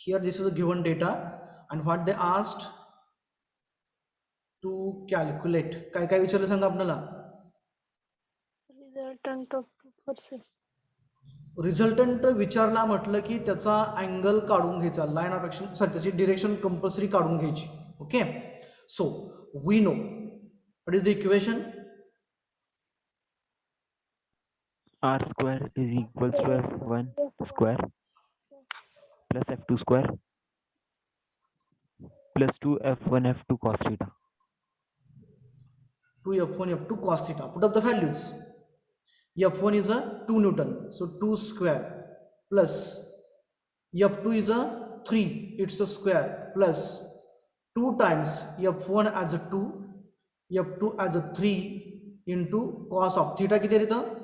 A: Here this is a given data and what they asked to calculate. काय काय विचारलं सांगा आपल्याला.
E: resultant of two forces.
A: Resultant विचारला म्हटलं की त्याचा अँगल काढून घ्यायचा, लाईन ऑफ ऍक्शन सॉरी त्याची डिरेक्शन कंपल्सरी काढून घ्यायची. Okay, so we know what is the equation.
G: R square is equals to F1 square plus F2 square plus 2 F1 F2 cos theta.
A: 2F1 F2 cos theta. Put up the values. F1 is a 2 Newton, so 2 square plus F2 is a 3, it's a square plus 2 times F1 as a 2, F2 as a 3 into cos of theta किती येतं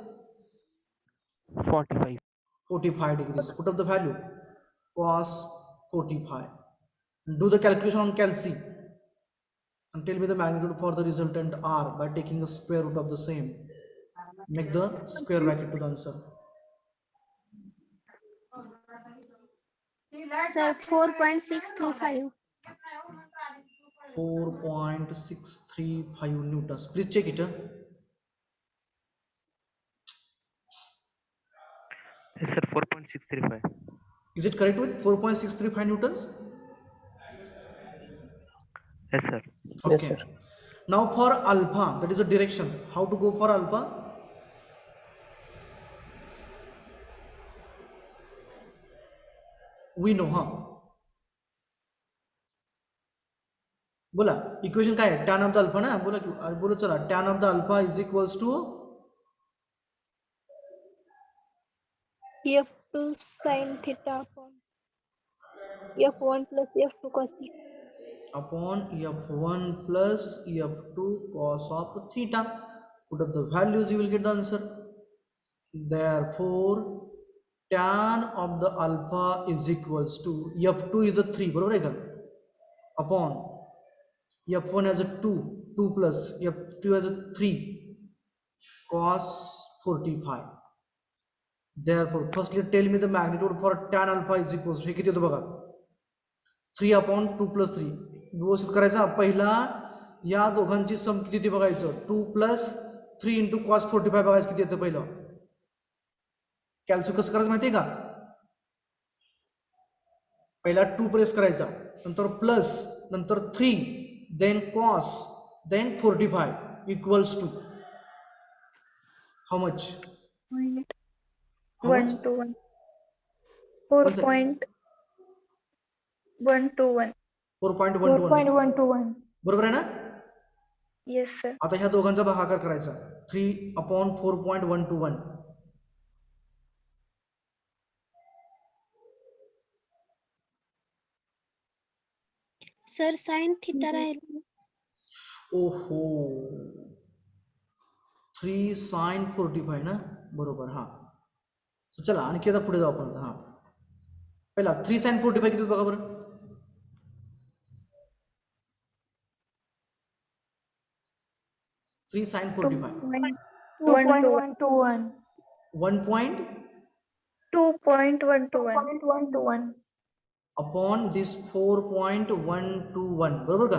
A: 45 degrees. Put up the value cos 45. Do the calculation on calci. and tell me the magnitude for the resultant r by taking the square root of the same. Make the square bracket to the answer.
C: Sir, 4.635.
A: 4.635 newtons. Please check it.
G: Yes, sir. 4.635.
A: Is it correct with 4.635 newtons?
G: Yes, sir.
B: Yes,
A: Okay.
B: sir.
A: Now for alpha, that is a direction. How to go for alpha? We know, huh? बोला equation काय आहे? tan of the alpha ना, बोला की बोलो चला, tan of the alpha is equals to
E: F2 sin theta upon F1 plus F2 cos theta.
A: upon f1 plus f2 cos of theta. Put up the values, you will get the answer. Therefore tan of the alpha is equals to f2 is a 3, बरोबर आहे का, upon f1 as a 2 plus f2 as a 3 cos 45. Therefore firstly tell me the magnitude for tan alpha is equals to, हे किती होतं बघा, 3 upon 2 plus 3. व्यवस्थित करायचा. पहिला या दोघांची सम किती होती बघायचं, 2 plus 3 into cos 45 बघायचं किती येतं पहिलं. कॅल्क्युलेट कसं करायचं माहिती आहे का, पहिला 2 प्रेस करायचा, नंतर प्लस, नंतर 3, then cos, then 45 equals to how much,
E: 1 to 1. 4.121.
A: 4.121.
D: 4.121.
A: बरोबर आहे ना.
E: Yes, sir.
A: आता ह्या दोघांचा भागाकार करायचा, 3 upon 4.121.
C: सर साइन थीटा राहील.
A: ओहो, 3 sin 45 ना, बरोबर. हा, so चला आणखी आता पुढे जाऊ आपण. हा पहिला 3 sin 45 किती बघा बरं, 3 sin 45
D: 2.121.
A: 1.2.1
D: 2.121.
A: upon this 4.121, बरोबर का,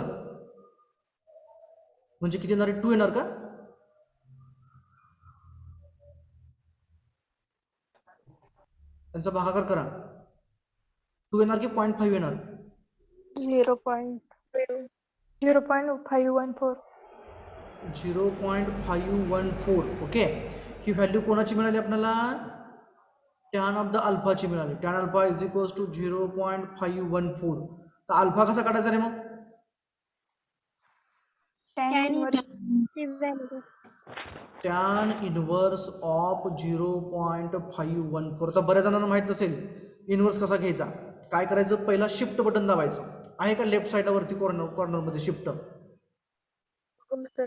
A: म्हणजे किती येणार आहे, 2 येणार का, त्यांचा भागाकार करा, 2 येणार की 0.5 येणार,
E: 0.5.
D: 0.514.
A: 0.514. ओके, ही व्हॅल्यू कोणाची मिळाली आपल्याला, टॅन ऑफ द अल्फाची मिळाली. Tan alpha is equals to 0.514. तर अल्फा कसा काढायचा रे मग,
D: Tan inverse.
A: Tan inverse of 0.514. आता बऱ्याच जणांना माहित नसेल इनव्हर्स कसा घ्यायचा. काय करायचं, पहिला शिफ्ट बटन दाबायचं, आहे का लेफ्ट साईडला वरती कॉर्नरमध्ये शिफ्ट,
E: हो सर.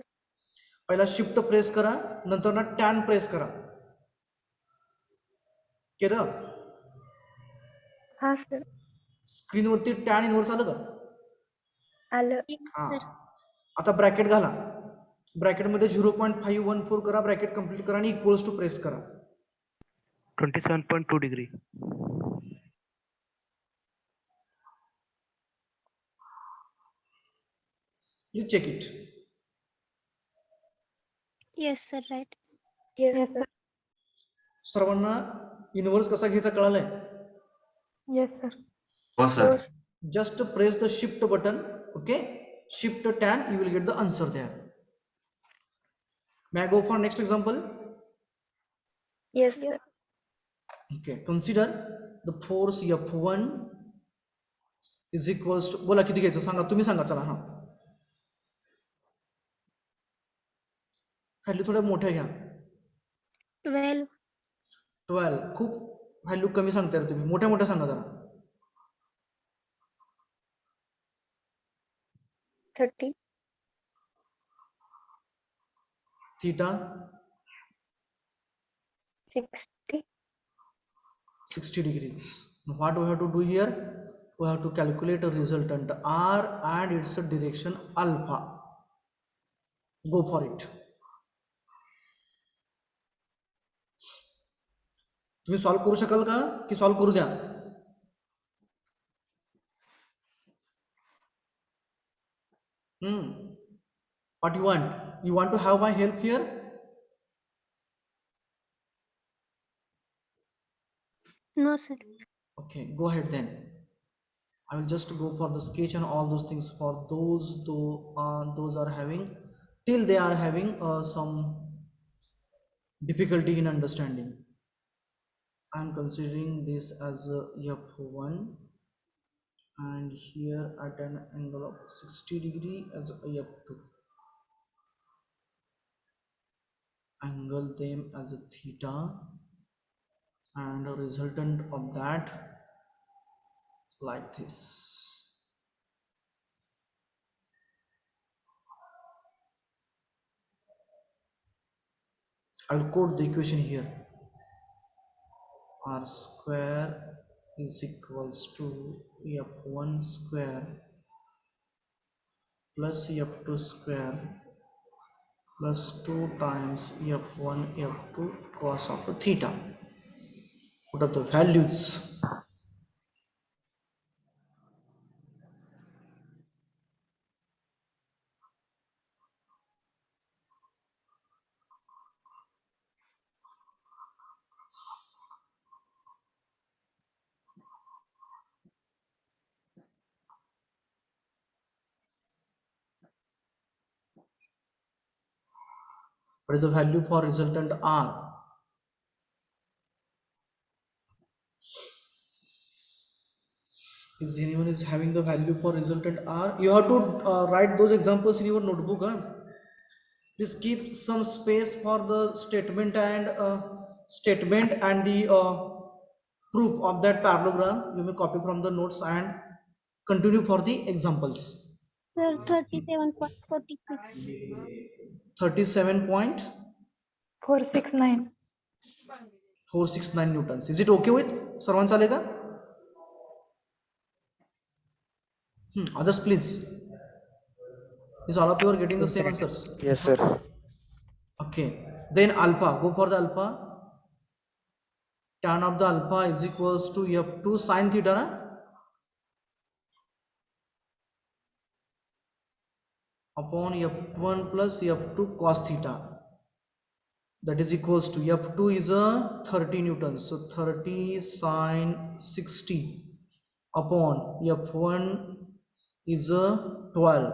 A: पहिला शिफ्ट प्रेस करा, नंतर ना टॅन प्रेस करा, केलं,
E: हा सर,
A: स्क्रीनवरती टॅन इनव्हर्स आलं का,
E: आलं.
A: हा. आता ब्रॅकेट घाला, ब्रॅकेटमध्ये 0.514 करा, ब्रॅकेट कंप्लीट करा आणि इक्वल्स टू प्रेस करा.
G: 27.2 degree.
A: You check it.
C: Yes, sir, right.
E: Yes,
D: Yes,
E: sir.
A: सर्वांना इनव्हर्स कसा घ्यायचा कळालंय.
D: Yes, sir.
E: हो sir.
A: Just press the shift button, okay, shift tan, you will get the answer there. May I go for next example?
E: Yes, sir.
A: Okay, consider the force F1 is equals to, बोला किती घ्यायचं सांगा, तुम्ही सांगा, चला. हा value थोड्या मोठ्या घ्या,
C: 12.
A: 12. खूप व्हॅल्यू कमी सांगताय रे तुम्ही, मोठ्या मोठ्या सांगा जरा.
E: 30.
A: Theta
E: 60.
A: 60 degrees. What we have to do here, we have to calculate a resultant r and its direction alpha. Go for it. तुम्ही सॉल्व करू शकाल का की सॉल्व करू द्या? What you want? You want to have my help here?
C: No, sir.
A: Okay, go ahead then. I will just go for the sketch and all those things for those are having till they are having some difficulty in understanding. I am considering this as F1 and here at an angle of 60 degree as F2. Angle them as a theta and a resultant of that like this. I will quote the equation here. R square is equals to F1 square plus F2 square plus 2 times F1 F2 cos of theta. Put up the values. What is the value for resultant R? Is anyone is having the value for resultant R? You have to write those examples in your notebook. Huh? Please keep some space for the statement and the proof of that parallelogram. You may copy from the notes and continue for the examples.
C: Sir, 37.46.
A: 37.469
D: 469.
A: newtons. Is it okay with सर्वांना चालेगा? Others please. Is all of you are getting the same answers?
B: Yes, sir.
A: Okay. Then alpha. Go for the alpha. Tan of the alpha is equals to F2 sin theta. Na? Upon F1 plus F2 cos theta. That is equals to F2 is a 30 newtons. So 30 sin 60 upon F1 is a 12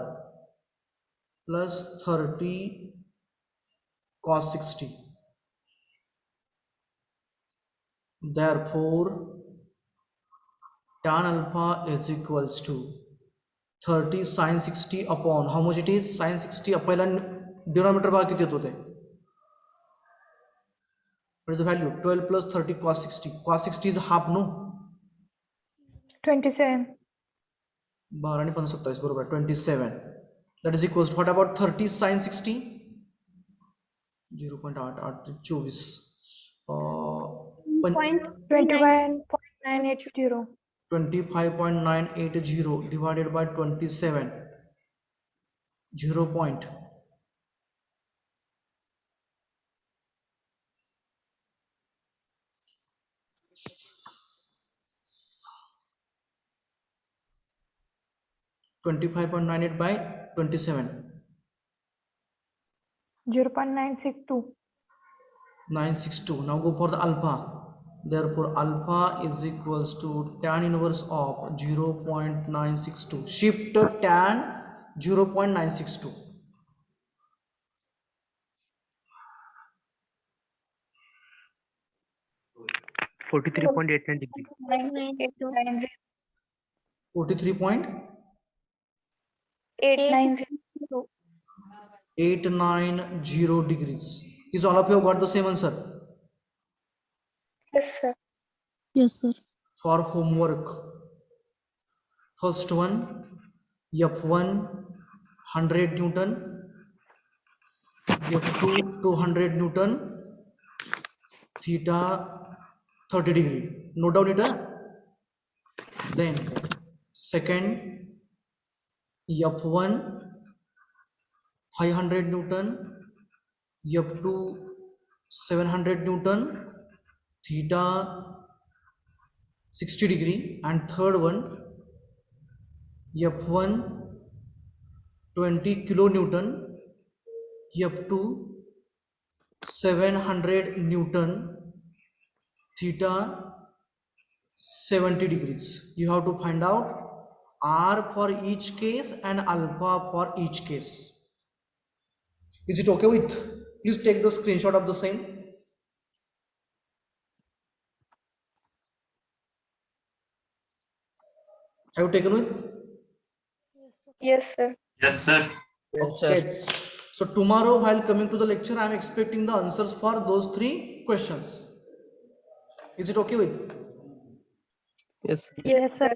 A: plus 30 cos 60. Therefore, tan alpha is equals to 30 sin 60 upon how much it is? Sin 60 पहिला denominator भाग किती होते? What is the value? 12 plus 30 cos 60. Cos 60 is half, no?
D: 27.
A: 12 आणि 27 बरोबर 27. That is equals to what about 30 sin 60? 0.8824.
D: 21.980.
A: 25.980 divided by 27. 0. 25.98 by 27.
D: 0.962.
A: 962. Now go for the alpha. Therefore, alpha is equals to tan inverse of 0.962. Shift tan 0.962.
G: $43.89.
A: 43.890 degrees. Is all of you got the same answer?
E: Yes, sir.
F: Yes, sir.
A: For homework, first one, F1 100 Newton, F2 200 Newton, theta 30 degree. Note down it. Then second, F1 500 Newton, F2 700 Newton, theta 60 degree, and third one F1 20 kilonewton, F2 700 Newton, theta 70 degrees. You have to find out R for each case and alpha for each case. Is it okay with? Please take the screenshot of the same. Have you taken with?
E: Yes, sir.
F: Yes, sir.
B: Yes, sir.
A: Okay. So tomorrow while coming to the lecture, I am expecting the answers for those 3 questions. Is it okay with?
B: Yes, sir.
D: Yes, sir.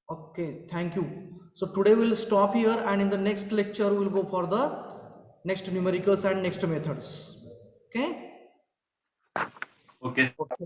A: Okay, thank you. So today we'll stop here, and in the next lecture we'll go for the next numericals and next methods. Okay.
F: Okay.
B: Okay.